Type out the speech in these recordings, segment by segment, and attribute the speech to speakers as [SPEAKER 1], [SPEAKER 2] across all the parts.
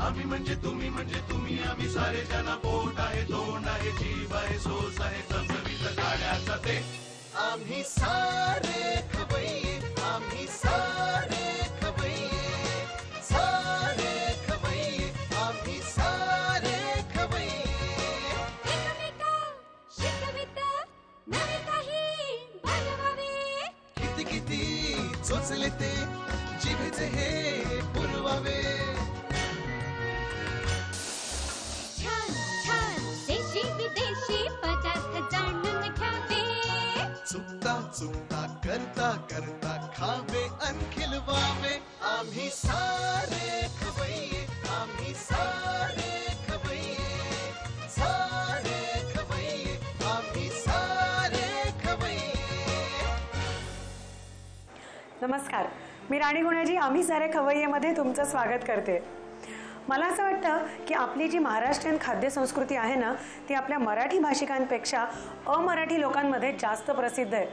[SPEAKER 1] आम्ही म्हणजे तुम्ही आम्ही सारे जना पोट आहे तोंड आहे जीभ आहे सोस आहे चमचमीत गाण्याचा ते आम्ही सारे खवय्ये आम्ही सारे खवय्ये सारे खवय्ये आम्ही सारे खवय्ये
[SPEAKER 2] एकमेका शिकवित नवे काही बनवावे
[SPEAKER 1] किती किती चोचले ते जिभेचे हे पुरवावे
[SPEAKER 2] छान छान देशी विदेशी पदार्थ जाणून घ्यावे
[SPEAKER 1] चुकता चुकता करता करता खावे अन खिलवावे आम्ही सारे खवय्ये आम्ही सारे खवय्ये सारे खवय्ये आम्ही सारे खवय्ये.
[SPEAKER 3] नमस्कार, मी राणी गुणाजी आम्ही सारे खवय्येमध्ये तुमचं स्वागत करते. मला असं वाटतं की आपली जी महाराष्ट्रीयन खाद्यसंस्कृती आहे ना ती आपल्या मराठी भाषिकांपेक्षा अमराठी लोकांमध्ये जास्त प्रसिद्ध आहे.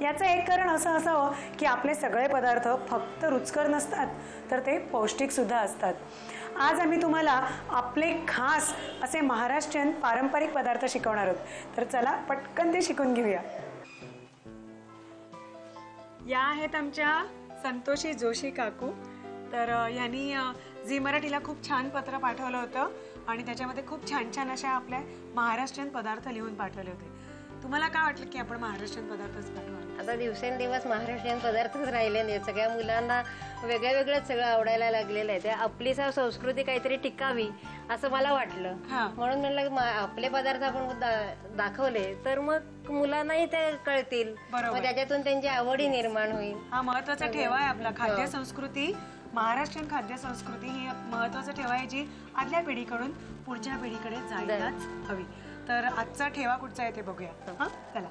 [SPEAKER 3] याचं एक कारण असं असावं की आपले सगळे पदार्थ फक्त रुचकर नसतात तर ते पौष्टिकसुद्धा असतात. आज आम्ही तुम्हाला आपले खास असे महाराष्ट्रीयन पारंपरिक पदार्थ शिकवणार आहोत. तर चला पटकन ते शिकून घेऊया. या आहेत आमच्या संतोषी जोशी काकू. तर यांनी झी मराठीला खूप छान पत्र पाठवलं होतं आणि त्याच्यामध्ये खूप छान छान अशा आपल्या महाराष्ट्रीयन पदार्थ लिहून पाठवले होते. तुम्हाला काय वाटलं की आपण महाराष्ट्रीयन पदार्थच पाठवा?
[SPEAKER 4] आता दिवसेंदिवस महाराष्ट्रीयन पदार्थच राहिले नाही. सगळ्या मुलांना वेगळं वेगळंच सगळं आवडायला लागलेलं आहे. आपली संस्कृती काहीतरी टिकावी असं मला वाटलं. म्हणून म्हणलं आपले पदार्थ आपण दाखवले तर मग मुलांनाही ते कळतील, मग त्याच्यातून त्यांची आवडी निर्माण होईल.
[SPEAKER 3] हा महत्वाचा ठेवा आहे आपला. खाद्य संस्कृती, महाराष्ट्रीयन खाद्य संस्कृती ही महत्वाचा ठेवा आहे जी आदल्या पिढीकडून पुढच्या पिढीकडे जायलाच हवी. तर आजचा ठेवा कुठचा आहे ते बघूया. चला,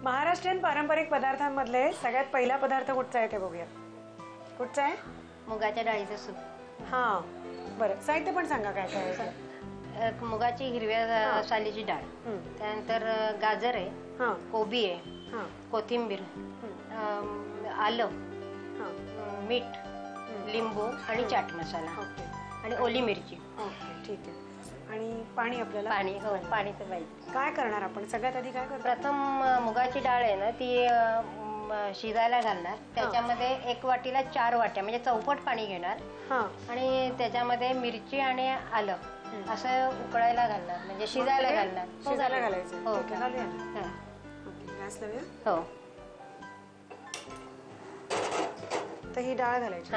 [SPEAKER 3] महाराष्ट्रीयन पारंपरिक पदार्थांमधले सगळ्यात पहिला पदार्थ कुठचा आहे ते बघूया. कुठचा आहे?
[SPEAKER 4] मुगाच्या डाळीचं सूप.
[SPEAKER 3] हा बरं, साहित्य पण सांगा काय काय आहे.
[SPEAKER 4] मुगाची हिरव्या सालीची डाळ, त्यानंतर गाजर आहे, कोबी आहे, कोथिंबीर, आलं, मीठ, लिंबू आणि चाट मसाला आणि ओली मिरची.
[SPEAKER 3] ठीक आहे. आणि पाणी आपल्याला?
[SPEAKER 4] पाणी, हो पाणी तर पाहिजे.
[SPEAKER 3] काय करणार आपण सगळ्यात आधी? काय करणार?
[SPEAKER 4] प्रथम मुगाची डाळ आहे ना ती शिजायला घालणार. त्याच्यामध्ये 1 वाटीला 4 वाट्या म्हणजे चौपट पाणी घेणार आणि त्याच्यामध्ये मिरची आणि आलं असं उकळायला घालणार म्हणजे शिजायला घालणार.
[SPEAKER 3] शिजायला घालायचं.
[SPEAKER 4] हो
[SPEAKER 3] गॅस लावूया.
[SPEAKER 4] हो.
[SPEAKER 3] तर ही डाळ घालायची.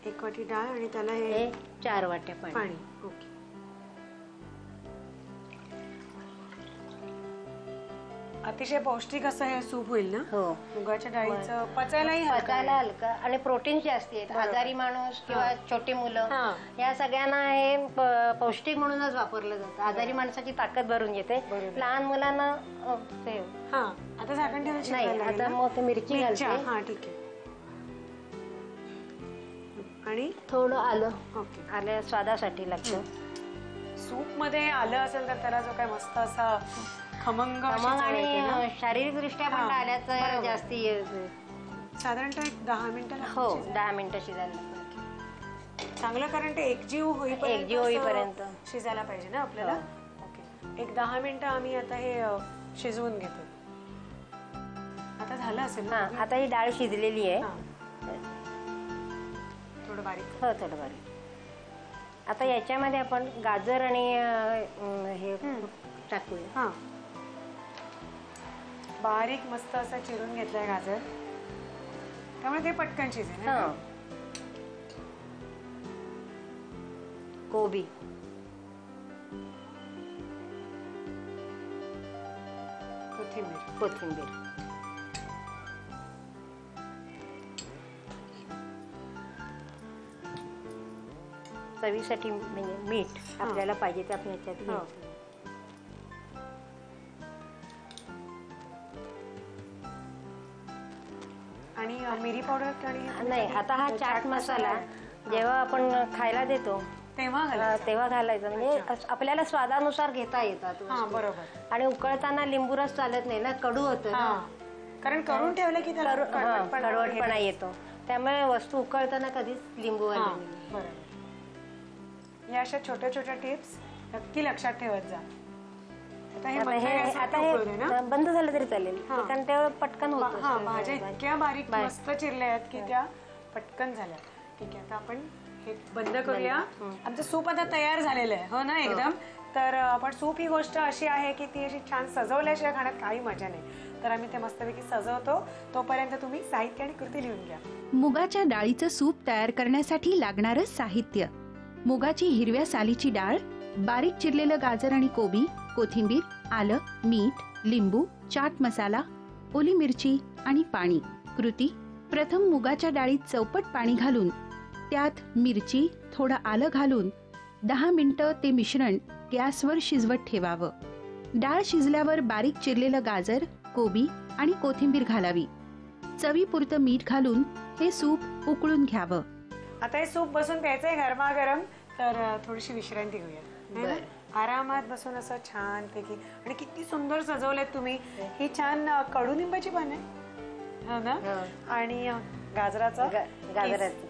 [SPEAKER 3] 1 वाटी डाळ आणि त्याला हे
[SPEAKER 4] 4 वाट्या
[SPEAKER 3] पाणी. ओके. अतिशय पौष्टिक असं हे सूप होईल ना?
[SPEAKER 4] हो.
[SPEAKER 3] मुगाच्या डाळीचं पचायलाही
[SPEAKER 4] हलका आणि प्रोटीन जास्त आहेत. आजारी माणूस किंवा छोटी मुलं या सगळ्यांना हे पौष्टिक म्हणूनच वापरलं जातं. आजारी माणसाची ताकद भरून येते. लहान मुलांना
[SPEAKER 3] आता झाकण ठेवायचं
[SPEAKER 4] नाही. आता मग मिरची घालते.
[SPEAKER 3] हा ठीक आहे. आणि
[SPEAKER 4] थोडं आलं.
[SPEAKER 3] ओके.
[SPEAKER 4] आलं स्वादासाठी लागतं.
[SPEAKER 3] सूप मध्ये आलं असेल तर त्याला जो काय मस्त असा खमंग
[SPEAKER 4] आणि शारीरिक दृष्ट्या पण आल्याचं जास्ती
[SPEAKER 3] साधारणतः 10 मिनिटं.
[SPEAKER 4] हो 10 मिनिटं शिजायला
[SPEAKER 3] चांगलं, कारण ते एकजीव होईपर्यंत शिजायला पाहिजे ना आपल्याला. ओके. 10 मिनिटं आम्ही आता हे शिजवून घेतो. आता झालं असेल ना?
[SPEAKER 4] आता ही डाळ शिजलेली आहे.
[SPEAKER 3] थोडं बारीक.
[SPEAKER 4] हो थोडं बारीक. आता याच्यामध्ये आपण गाजर आणि हे टाकूया.
[SPEAKER 3] बारीक मस्त असं चिरून घेतलंय गाजर, त्यामुळे ते पटकन शिजेल.
[SPEAKER 4] कोबी, कोथिंबीर, चवीसाठी म्हणजे मीठ आपल्याला पाहिजे ते आपण ह्याच्यात घ्यायचं.
[SPEAKER 3] आणि मिरी पावडर
[SPEAKER 4] नाही. आता हा चाट मसाला जेव्हा आपण खायला देतो तेव्हा घालायचं म्हणजे आपल्याला स्वादानुसार घेता येतात.
[SPEAKER 3] बरोबर.
[SPEAKER 4] आणि उकळताना लिंबू रस चालत नाही ना, कडू होतं.
[SPEAKER 3] कारण करून ठेवलं की त्याला
[SPEAKER 4] कडवटपणा येतो, त्यामुळे वस्तू उकळताना कधीच लिंबू घालून नाही.
[SPEAKER 3] बरोबर. या अशा छोट्या छोट्या टिप्स नक्की लक्षात ठेवत जा. आता हे
[SPEAKER 4] आता
[SPEAKER 3] मंद
[SPEAKER 4] हे
[SPEAKER 3] गॅसवरती उकळू दे ना.
[SPEAKER 4] बंद झालं तरी चालेल, कारण तेवढं पटकन होतं.
[SPEAKER 3] हा, भाज्या इतक्या बारीक मस्त चिरल्या आहेत की त्या पटकन झाल्या. ठीक आहे, आता आपण हे बंद करूया. आमचं सूप आता तयार झालेलं आहे हो ना एकदम. तर आपण सूप ही गोष्ट अशी आहे की ती अशी छान सजवल्याशिवाय खाण्यात काही मजा नाही. तर आम्ही ते मस्तपैकी सजवतो. तोपर्यंत तुम्ही साहित्य आणि कृती लिहून घ्या.
[SPEAKER 5] मुगाच्या डाळीचं सूप तयार करण्यासाठी लागणारं साहित्य: मुगाची हिरव्या सालीची डाळ, बारीक चिरलेलं गाजर आणि कोबी, कोथिंबीर, आलं, मीठ, लिंबू, चाट मसाला, ओली मिरची आणि पाणी. कृती: प्रथम मुगाच्या डाळीत चौपट पाणी घालून त्यात मिरची, थोडं आलं घालून 10 मिनिटं ते मिश्रण गॅसवर शिजवत ठेवावं. डाळ शिजल्यावर बारीक चिरलेलं गाजर, कोबी आणि कोथिंबीर घालावी. चवीपुरतं मीठ घालून हे सूप उकळून घ्यावं.
[SPEAKER 3] आता हे सूप बसून प्यायचंय गरमागरम. तर थोडीशी विश्रांती घेऊया. आरामात बसून असं छान पैकी. आणि किती सुंदर सजवलेत तुम्ही. ही छान कडुनिंबाची पाने हो ना, आणि गाजराचं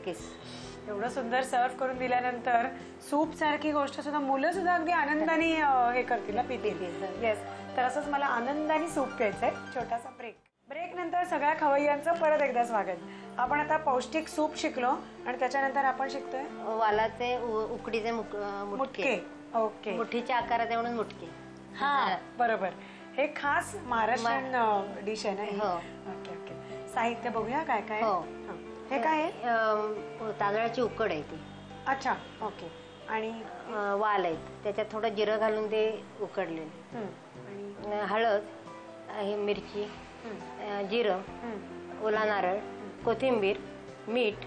[SPEAKER 4] किस.
[SPEAKER 3] एवढं सुंदर सर्व करून दिल्यानंतर सूप सारखी गोष्ट सुद्धा मुलं सुद्धा अगदी आनंदाने हे करतील ना, पितील. येस. तर असंच मला आनंदाने सूप प्यायचंय. छोटासा ब्रेक नंतर सगळ्या खवय्यांचं परत एकदा स्वागत. आपण आता पौष्टिक सूप शिकलो आणि त्याच्यानंतर आपण शिकतोय
[SPEAKER 4] वालाचे उकडीचे मुटके.
[SPEAKER 3] ओके.
[SPEAKER 4] मुठीच्या आकाराचे म्हणून मुटके.
[SPEAKER 3] हा बरोबर. हे खास महाराष्ट्रीयन डिश आहे ना. Okay okay. साहित्य बघूया काय काय. हे काय आहे?
[SPEAKER 4] तांदळाची उकड आहे ती.
[SPEAKER 3] अच्छा. ओके. आणि
[SPEAKER 4] वाल आहेत, त्याच्यात थोडं जिरं घालून ते उकडलेले. आणि हळद, मिरची, जिरं, ओला नारळ, कोथिंबीर, मीठ,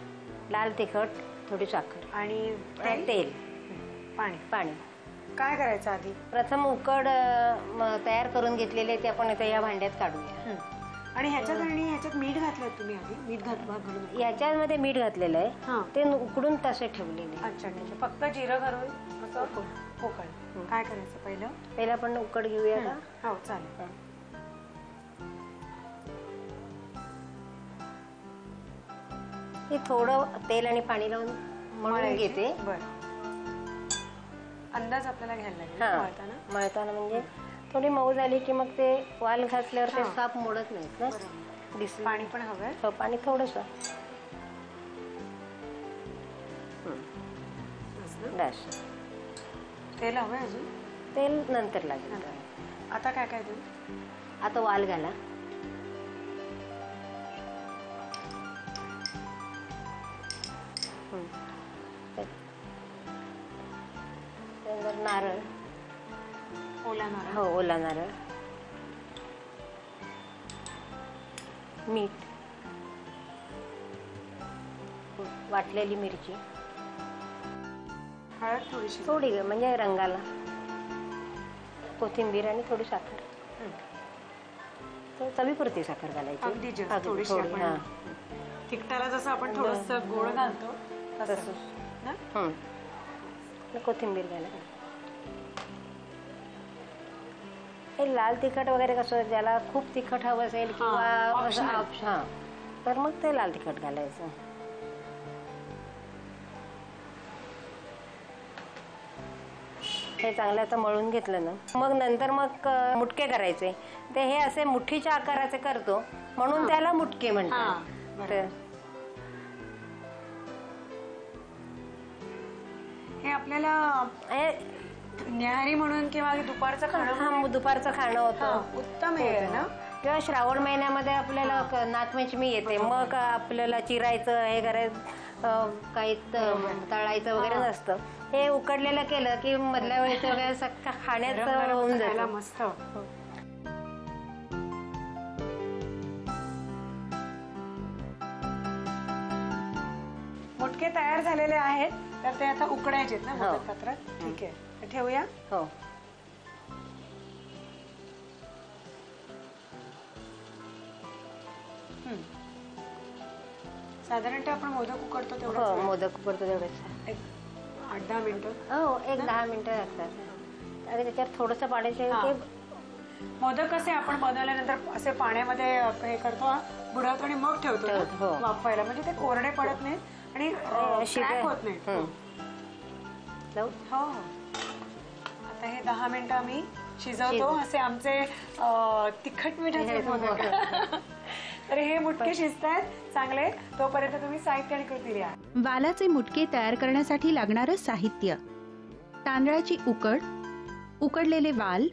[SPEAKER 4] लाल तिखट, थोडी साखर आणि तेल, पाणी.
[SPEAKER 3] काय करायचं आधी?
[SPEAKER 4] प्रथम उकड तयार करून घेतलेले ते आपण आता या भांड्यात काढूया.
[SPEAKER 3] आणि ह्याच्यात मीठ घातलंय तुम्ही आधी? मीठ घालून
[SPEAKER 4] ह्याच्यामध्ये मीठ घातलेलं आहे, ते उकडून तसे ठेवलेले.
[SPEAKER 3] अच्छा ठीक आहे. फक्त जिरं घालून असं उकळ. काय करायचं पहिलं
[SPEAKER 4] आपण उकड घेऊया का?
[SPEAKER 3] हो चालेल.
[SPEAKER 4] हे थोडं तेल आणि पाणी लावून मळून घेते.
[SPEAKER 3] अंदाज आपल्याला घ्यायला लागेल
[SPEAKER 4] मळताना. म्हणजे थोडी मऊ झाली की मग ते वाल घातल्यावर ते साप मोडत नाहीत ना.
[SPEAKER 3] पाणी पण हवंय.
[SPEAKER 4] हो, पाणी थोडस.
[SPEAKER 3] तेल हवंय अजून?
[SPEAKER 4] तेल नंतर लागेल.
[SPEAKER 3] आता काय काय देऊ?
[SPEAKER 4] आता वाल घाला. नारळ,
[SPEAKER 3] ओला नारळ.
[SPEAKER 4] हो ओला नारळ, मीठ, वाटलेली मिरची,
[SPEAKER 3] हळद थोडीशी,
[SPEAKER 4] थोडी म्हणजे रंगाला, कोथिंबीर आणि थोडी साखर. चवीपुरती साखर घालायची.
[SPEAKER 3] थोडीशी. तिखटाला जसं आपण थोडस गोड घालतो तसं.
[SPEAKER 4] कोथिंबीर घाला. हे लाल तिखट वगैरे कसं, ज्याला खूप तिखट हवं असेल किंवा तर मग ते लाल तिखट घालायचं. हे चांगलं आता मळून घेतलं ना, मग नंतर मग मुटके करायचे. ते हे असे मुठीच्या आकाराचे करतो म्हणून त्याला मुटके म्हणतात.
[SPEAKER 3] हे आपल्याला न्याहारी म्हणून किंवा दुपारचं खाणं,
[SPEAKER 4] दुपारचं खाणं होतं.
[SPEAKER 3] उत्तम आहे ना.
[SPEAKER 4] किंवा श्रावण महिन्यामध्ये आपल्याला नागपंचमी येते, मग आपल्याला चिरायचं हे करायचं, काही तळायचं वगैरे नसतं. हे उकडलेलं केलं की मधल्या वेळेस वगैरे खाण्याचं होऊन जातं.
[SPEAKER 3] मस्त. मुटके तयार झालेले आहेत, तर ते आता उकडायचे ना मोदक पात्रात. ठीक आहे, ठेवूया.
[SPEAKER 4] हो.
[SPEAKER 3] साधारणतः आपण मोदक उकडतो तेवढं.
[SPEAKER 4] मोदक उकडतो तेवढंच.
[SPEAKER 3] 8-10 मिनिटं.
[SPEAKER 4] हो, 1-10 मिनिटं लागतात. आणि त्याच्यात थोडंसं पाणी
[SPEAKER 3] मोदक कसे आपण बनवल्यानंतर असे पाण्यामध्ये हे करतो, बुडवतो आणि मग ठेवतो
[SPEAKER 4] हो.
[SPEAKER 3] वाफवायला, म्हणजे ते कोरडे पडत नाहीत आणि crack होत नाही. हो हो. आता हे 10 मिनिटं आम्ही शिजवतो. असे आमचे तिखट मिठाचे मोदक आहेत. तर हे मुटके शिजतायत चांगले, तोपर्यंत तुम्ही साहित्य आणि कृती लिहा.
[SPEAKER 5] वालाचे मुटके तयार करण्यासाठी लागणारं साहित्य: तांदळाची उकड, उकडलेले वाल,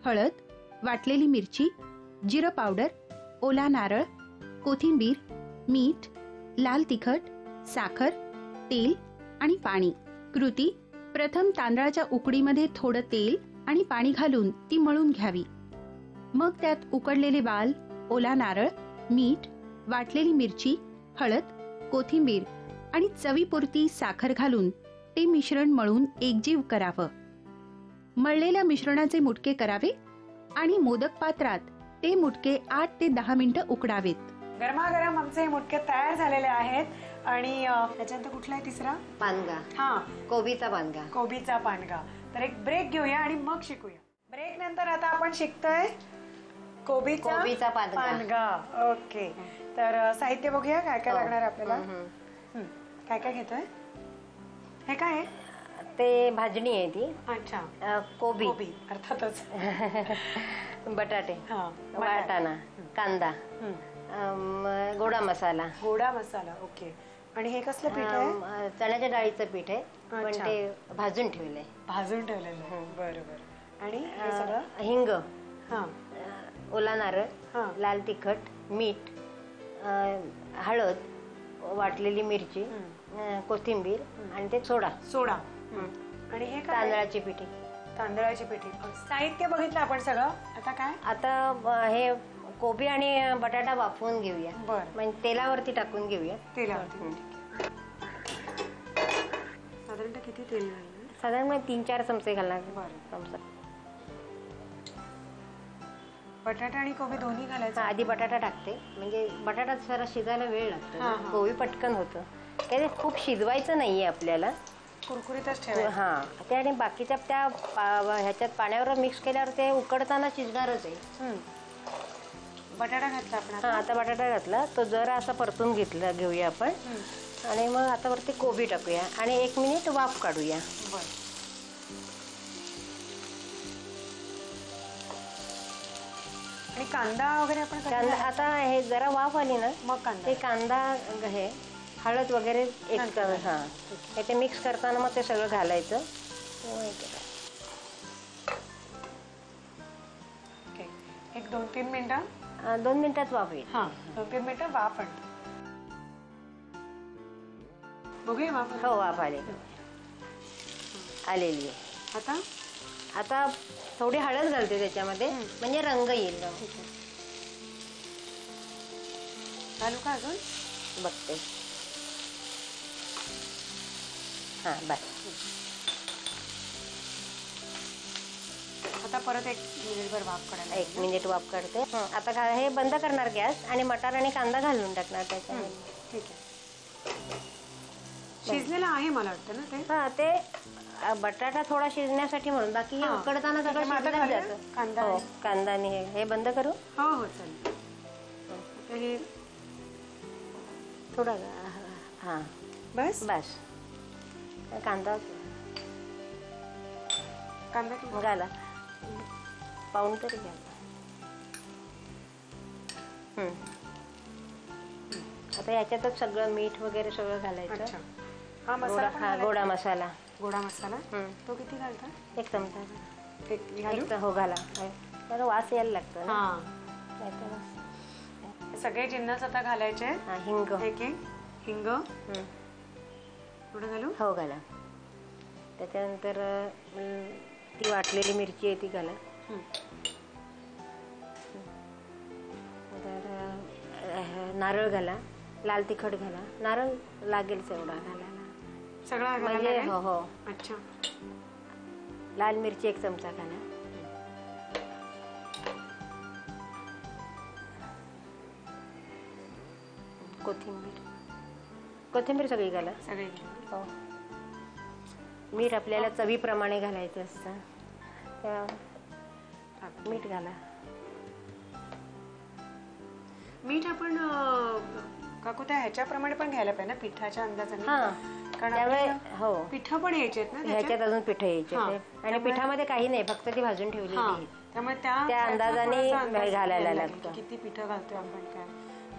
[SPEAKER 5] हळद, वाटलेली मिरची, जिरं पावडर, ओला नारळ, कोथिंबीर, मीठ, लाल तिखट, साखर, तेल आणि पाणी. कृती: प्रथम तांदळाच्या उकडीमध्ये थोडं तेल आणि पाणी घालून ती मळून घ्यावी. मग त्यात उकडलेले वाल, ओला नारळ, मीठ, वाटलेली मिरची, हळद, कोथिंबीर आणि चवीपुरती साखर घालून ते मिश्रण मळून एकजीव करावं. मळलेल्या मिश्रणाचे मुटके करावे आणि मोदक पात्रात ते मुटके 8 ते 10 मिनिटं उकडावेत.
[SPEAKER 3] गरमागरम आमचे हे मुटके तयार झालेले आहेत. आणि त्याच्यानंतर कुठला आहे तिसरा?
[SPEAKER 4] पानगा.
[SPEAKER 3] हा,
[SPEAKER 4] कोबीचा पानगा.
[SPEAKER 3] कोबीचा पानगा. तर एक ब्रेक घेऊया आणि मग शिकूया. ब्रेक नंतर आता आपण शिकतोय कोबीचा पानगा. ओके. तर साहित्य बघूया काय काय लागणार आहे आपल्याला. काय काय घेतोय? हे काय आहे?
[SPEAKER 4] ते भाजणी आहे ती.
[SPEAKER 3] अच्छा.
[SPEAKER 4] कोबी,
[SPEAKER 3] अर्थातच.
[SPEAKER 4] बटाटे,
[SPEAKER 3] हा,
[SPEAKER 4] वाटाणा, कांदा, गोडा मसाला.
[SPEAKER 3] गोडा मसाला. ओके. आणि हे कसलं पीठ आहे?
[SPEAKER 4] चण्याच्या डाळीचं पीठ आहे, पण
[SPEAKER 3] अच्छा.
[SPEAKER 4] ते भाजून ठेवलंय.
[SPEAKER 3] भाजून ठेवलेलं. बरोबर. आणि हे सगळं
[SPEAKER 4] हिंग,
[SPEAKER 3] हा,
[SPEAKER 4] ओला नारळ,
[SPEAKER 3] हा,
[SPEAKER 4] लाल तिखट, मीठ, हळद, वाटलेली मिरची, कोथिंबीर आणि ते सोडा. आणि हे काय? तांदळाची पिठी.
[SPEAKER 3] तांदळाची पिठी. साहित्य बघितलं आपण सगळं. आता काय?
[SPEAKER 4] आता हे कोबी आणि बटाटा वाफवून घेऊया.
[SPEAKER 3] बरं.
[SPEAKER 4] म्हणजे तेलावरती टाकून घेऊया.
[SPEAKER 3] तेलावरती. साधारणतः किती तेल घालणार?
[SPEAKER 4] साधारण 3-4 चमचे घालणार.
[SPEAKER 3] बरं. बटाटा आणि कोबी दोन्ही घालायचं.
[SPEAKER 4] आधी बटाटा टाकते, म्हणजे बटाटा जरा शिजायला वेळ लागतो.
[SPEAKER 3] हा, हा.
[SPEAKER 4] कोबी पटकन होतं. ते खूप शिजवायचं नाहीये आपल्याला,
[SPEAKER 3] कुरकुरीतच ठेवायचं.
[SPEAKER 4] हा. ते आणि बाकीच्या त्या ह्याच्यात पाण्यावर मिक्स केल्यावर ते उकडताना शिजणारच आहे.
[SPEAKER 3] बटाटा घातला आपण
[SPEAKER 4] हा, आता बटाटा घातला, तो जरा असा परतून घेऊया आपण. आणि मग आता वरती कोबी टाकूया आणि 1 मिनिट वाफ काढूया.
[SPEAKER 3] बरं. आणि कांदा वगैरे आपण
[SPEAKER 4] कांदा आता हे जरा वाफ आली ना,
[SPEAKER 3] मग कांदा.
[SPEAKER 4] ते कांदा हे हळद वगैरे हा, हे ते मिक्स करताना मग ते सगळं घालायचं.
[SPEAKER 3] एक 2-3 मिनिटं.
[SPEAKER 4] 2 मिनिटात वाफ येईल.
[SPEAKER 3] हा, 2-3 मिनिटं वाफ. बघूया वाफ.
[SPEAKER 4] हो, वाफ आलेली आहे. आता थोडी हळद घालते त्याच्यामध्ये, म्हणजे रंग येईल.
[SPEAKER 3] घालू का अजून?
[SPEAKER 4] बघते. हा, बस.
[SPEAKER 3] आता परत 1 मिनिटभर वाफ काढायला.
[SPEAKER 4] 1 मिनिट वाफ काढते. आता हे बंद करणार गॅस आणि मटार आणि कांदा घालून टाकणार त्याच्यामध्ये.
[SPEAKER 3] ठीक आहे. शिजलेलं आहे मला वाटतं ना ते.
[SPEAKER 4] हा, ते बटाटा थोडा शिजण्यासाठी म्हणून, बाकी हे उकडताना सगळं शिजलं जातं.
[SPEAKER 3] कांदा.
[SPEAKER 4] हो, कांदा आणि हे बंद करू.
[SPEAKER 3] हो हो, चालेल. हे
[SPEAKER 4] थोडं. हा,
[SPEAKER 3] बस.
[SPEAKER 4] कांदा
[SPEAKER 3] कांदा
[SPEAKER 4] घाला, पाऊण तरी घाला. आता याच्यातच सगळं मीठ वगैरे सगळं घालायचं.
[SPEAKER 3] अच्छा. हा मसाला.
[SPEAKER 4] हा, गोडा मसाला.
[SPEAKER 3] गोडा मसाला. तो किती घालता?
[SPEAKER 4] 1 चमचा.
[SPEAKER 3] हो,
[SPEAKER 4] घाला. तर वास यायला लागतो ना.
[SPEAKER 3] हा. सगळे जिन्नस आता घालायचे.
[SPEAKER 4] हिंग.
[SPEAKER 3] हिंग थोडं घालू.
[SPEAKER 4] हो, घाला. त्याच्यानंतर ती वाटलेली मिरची आहे ती घाला. नारळ घाला, लाल तिखट घाला. नारळ लागेल तेवढा घालायला
[SPEAKER 3] सगळं
[SPEAKER 4] म्हणजे. हो हो.
[SPEAKER 3] अच्छा.
[SPEAKER 4] लाल मिरची 1 चमचा घाला. कोथिंबीर सगळी घाला. हो. मीठ आपल्याला चवीप्रमाणे घालायचं असतं. मीठ घाला.
[SPEAKER 3] मीठ आपण काकू त्या ह्याच्याप्रमाणे पण घ्यायला पाहिजे ना, पिठाच्या अंदाजाने. कारण
[SPEAKER 4] त्यामुळे हो
[SPEAKER 3] पिठं पण यायची आहेत ना
[SPEAKER 4] ह्याच्यात अजून पिठं यायचे आणि पिठामध्ये काही नाही, फक्त ती भाजून ठेवली आहे.
[SPEAKER 3] त्यामुळे
[SPEAKER 4] त्या अंदाजाने घालायला लागतं.
[SPEAKER 3] किती पिठं घालतोय आपण काय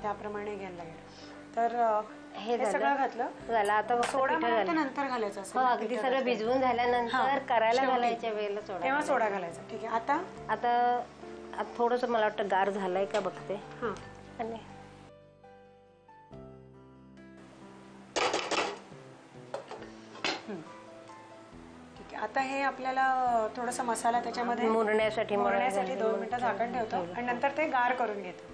[SPEAKER 3] त्याप्रमाणे घ्यायला लागेल. तर
[SPEAKER 4] हे
[SPEAKER 3] सगळं घातलं
[SPEAKER 4] झालं. आता
[SPEAKER 3] सोडा
[SPEAKER 4] पिठं
[SPEAKER 3] मला
[SPEAKER 4] घाल.
[SPEAKER 3] नंतर घालायचं
[SPEAKER 4] हो अगदी सगळं भिजवून झाल्यानंतर करायला घालायच्या वेळेला
[SPEAKER 3] तेव्हा सोडा घालायचा. ठीक आहे. आता
[SPEAKER 4] आता थोडस मला वाटतं गार झालंय का बघते. आणि
[SPEAKER 3] आता हे आपल्याला थोडासा मसाला त्याच्यामध्ये
[SPEAKER 4] मुरण्यासाठी
[SPEAKER 3] 2 मिनिटं झाकण ठेवतो आणि नंतर ते गार करून घेतो.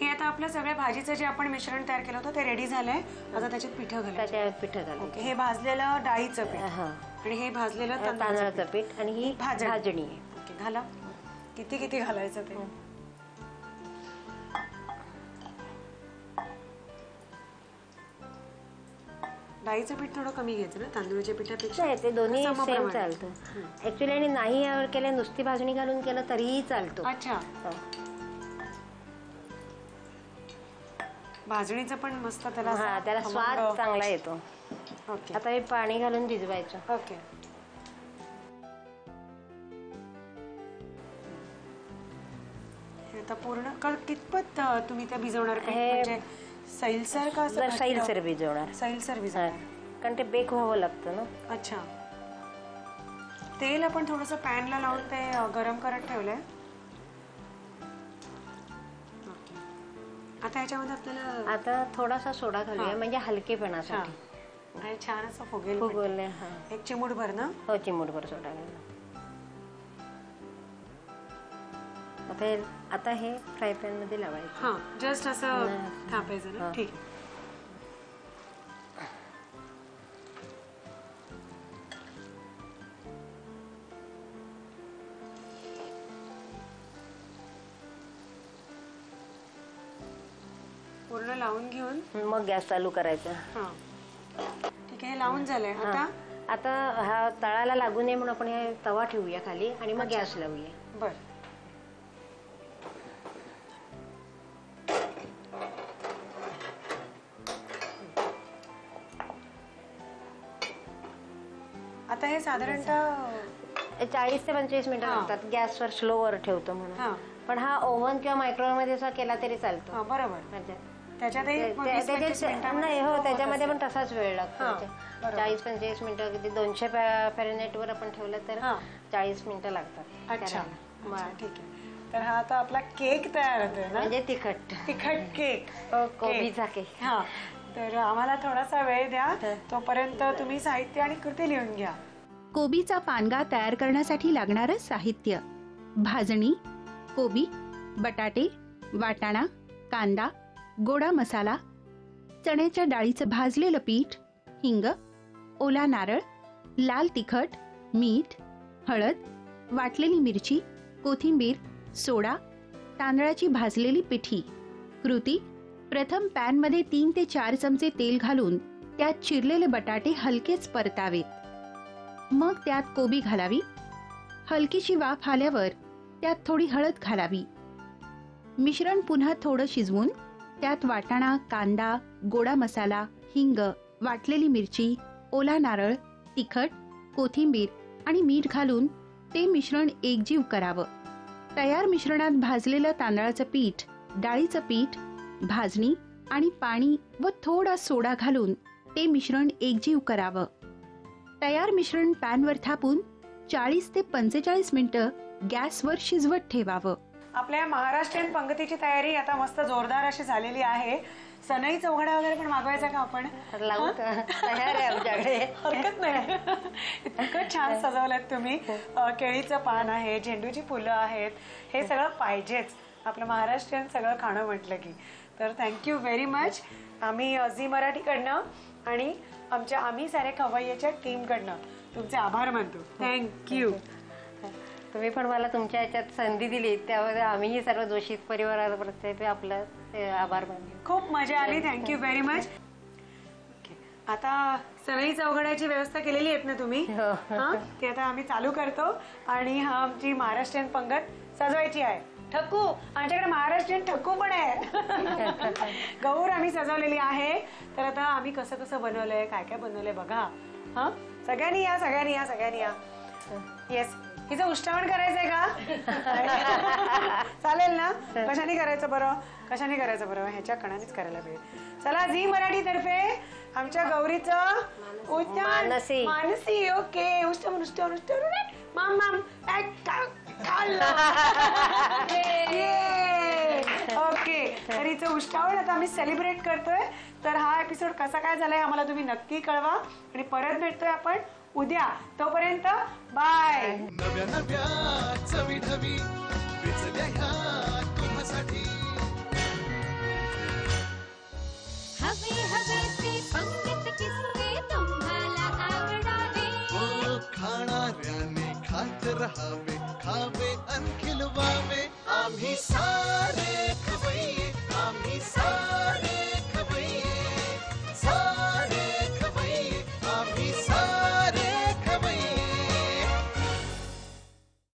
[SPEAKER 3] हे आता आपलं सगळ्या भाजीचं जे आपण मिश्रण तयार केलं होतं ते रेडी झालंय. आता त्याच्यात पिठं घालायचं.
[SPEAKER 4] त्याच्यात पिठं घालायचं.
[SPEAKER 3] हे भाजलेलं डाळीचं पीठ आणि हे भाजलेलं
[SPEAKER 4] तांदळाचं पीठ आणि ही भाजणी आहे.
[SPEAKER 3] ओके घाला. किती किती घालायचं ते. डाळीचं पीठ थोडं कमी घ्यायचं ना तांदूळच्या पिठापेक्षा.
[SPEAKER 4] ते दोन्ही सेम चालतं ऍक्च्युली. आणि नाही केलं नुसती भाजणी घालून केलं तरीही चालतो.
[SPEAKER 3] अच्छा. भाजणीचं पण मस्त
[SPEAKER 4] त्याला स्वाद चांगला येतो.
[SPEAKER 3] ओके.
[SPEAKER 4] आता हे पाणी घालून भिजवायचं.
[SPEAKER 3] ओके. आता पूर्ण कितपत तुम्ही त्या भिजवणार म्हणजे सैलसर का
[SPEAKER 4] सैलसर भिजवणार.
[SPEAKER 3] सैलसर भिजवणार
[SPEAKER 4] कारण ते बेक व्हावं लागतं ना.
[SPEAKER 3] अच्छा. तेल आपण थोडस पॅनला लावून ते गरम करत ठेवलंय. आता ह्याच्यामध्ये आपल्याला
[SPEAKER 4] आता थोडासा सोडा घालूया म्हणजे हलकेपणासाठी.
[SPEAKER 3] आणि छान असं फुगेल.
[SPEAKER 4] फुगवले.
[SPEAKER 3] एक चिमूटभर ना.
[SPEAKER 4] हो चिमूटभर सोडा घालूया. आता हे फ्राय पॅन मध्ये लावायचं.
[SPEAKER 3] जस्ट असं थापायचं ना. ठीक आहे. पूर्ण लावून घेऊन
[SPEAKER 4] मग गॅस चालू करायचा.
[SPEAKER 3] ठीक आहे. हे लावून झालंय.
[SPEAKER 4] आता हा तळाला लागू नये म्हणून आपण हे तवा ठेवूया खाली आणि मग गॅस लावूया.
[SPEAKER 3] बरं. आता हे साधारणतः
[SPEAKER 4] 40 ते 25 मिनिटं लागतात. गॅसवर स्लोवर ठेवतो म्हणून. पण हा ओव्हन किंवा मायक्रोवेव्ह मध्ये असा केला तरी चालतो.
[SPEAKER 3] बरोबर.
[SPEAKER 4] नाही हो त्याच्यामध्ये पण तसाच वेळ लागतो. 40-45 मिनिटं. अगदी 200 फॅरेनहाइट वर आपण ठेवलं तर 40 मिनिटं लागतात.
[SPEAKER 3] अच्छा. ठीक आहे. तर हा आता आपला केक तयार होतोय ना.
[SPEAKER 4] म्हणजे तिखट
[SPEAKER 3] केक.
[SPEAKER 4] कोबीचा केक.
[SPEAKER 3] तर आम्हाला थोडासा वेळ द्या. तोपर्यंत तुम्ही साहित्य आणि कृती लिहून घ्या.
[SPEAKER 5] कोबीचा पानगा तयार करण्यासाठी लागणारं साहित्य: भाजणी, कोबी, बटाटे, वाटाणा, कांदा, गोडा मसाला, चण्याच्या डाळीचं भाजलेलं पीठ, हिंग, ओला नारळ, लाल तिखट, मीठ, हळद, वाटलेली मिरची, कोथिंबीर, सोडा, तांदळाची भाजलेली पिठी. कृती: प्रथम पॅनमध्ये 3 ते 4 चमचे तेल घालून त्यात चिरलेले बटाटे हलकेच परतावेत. मग त्यात कोबी घालावी. हलकीशी वाफ आल्यावर त्यात थोडी हळद घालावी. मिश्रण पुन्हा थोडं शिजवून त्यात वाटाणा, कांदा, गोडा मसाला, हिंग, वाटलेली मिरची, ओला नारळ, तिखट, कोथिंबीर आणि मीठ घालून ते मिश्रण एकजीव करावं. तयार मिश्रणात भाजलेलं तांदळाचं पीठ, डाळीचं पीठ, भाजणी आणि पाणी व थोडा सोडा घालून ते मिश्रण एकजीव करावं. तयार मिश्रण पॅनवर थापून 40 ते 45 मिनिटं गॅसवर शिजवत ठेवावं.
[SPEAKER 3] आपल्या महाराष्ट्रीयन पंगतीची तयारी आता मस्त जोरदार अशी झालेली आहे. सनई चौघडा वगैरे पण मागवायचा का आपण?
[SPEAKER 4] तयार आहे आमच्याकडे.
[SPEAKER 3] हरकत नाही. इतकं छान सजवलं तुम्ही. केळीचं पान आहे, झेंडूची फुलं आहेत. हे सगळं पाहिजेच आपलं महाराष्ट्रीयन सगळं खाणं म्हटलं की. तर थँक्यू व्हेरी मच. आम्ही झी मराठीकडनं आणि आमच्या आम्ही सारे खवय्येच्या टीमकडनं तुमचे आभार मानतो. थँक्यू.
[SPEAKER 4] तुम्ही पण मला तुमच्या याच्यात संधी दिली त्यामुळे आम्हीही सर्व जोशी परिवाराप्रत्येक आपलं आभार मानतो.
[SPEAKER 3] खूप मजा आली. Thank you very much. आता सनई चौघड्याची व्यवस्था केलेली आहेत ना तुम्ही? ती आता आम्ही चालू करतो आणि हा आमची महाराष्ट्रीयन पंगत सजवायची आहे. ठकू, आमच्याकडे महाराष्ट्रीयन ठकू पण आहे. गौर आम्ही सजवलेली आहे. तर आता आम्ही कसं कसं बनवलंय, काय काय बनवलंय बघा. हा, सगळ्यांनी या, सगळ्यांनी या, सगळ्यांनी या. येस, हिचं उष्टावण करायचंय का? चालेल ना? कशाने करायचं बरं? कशाने करायचं बरं? ह्याच्या कणानेच करायला पाहिजे. चला, झी मराठी तर्फे आमच्या गौरीचं उष्टावण. मानसी. ओके, उष्टावण उष्टावण उष्टावण. माम माम ओके, तर हिचं उष्टावण आता आम्ही सेलिब्रेट करतोय. तर हा एपिसोड कसा काय झालाय आम्हाला तुम्ही नक्की कळवा आणि परत भेटतोय आपण उद्या. तोपर्यंत बाय.
[SPEAKER 1] नव्या नव्या चवी ढवी विचल्या ह्या तुम्हासाठी.
[SPEAKER 2] हवे हवेचे पंगत किस्से तुम्हाला आवडावे.
[SPEAKER 1] खाणाऱ्याने खात रहावे, खावे अन खिलवावे. आम्ही सारे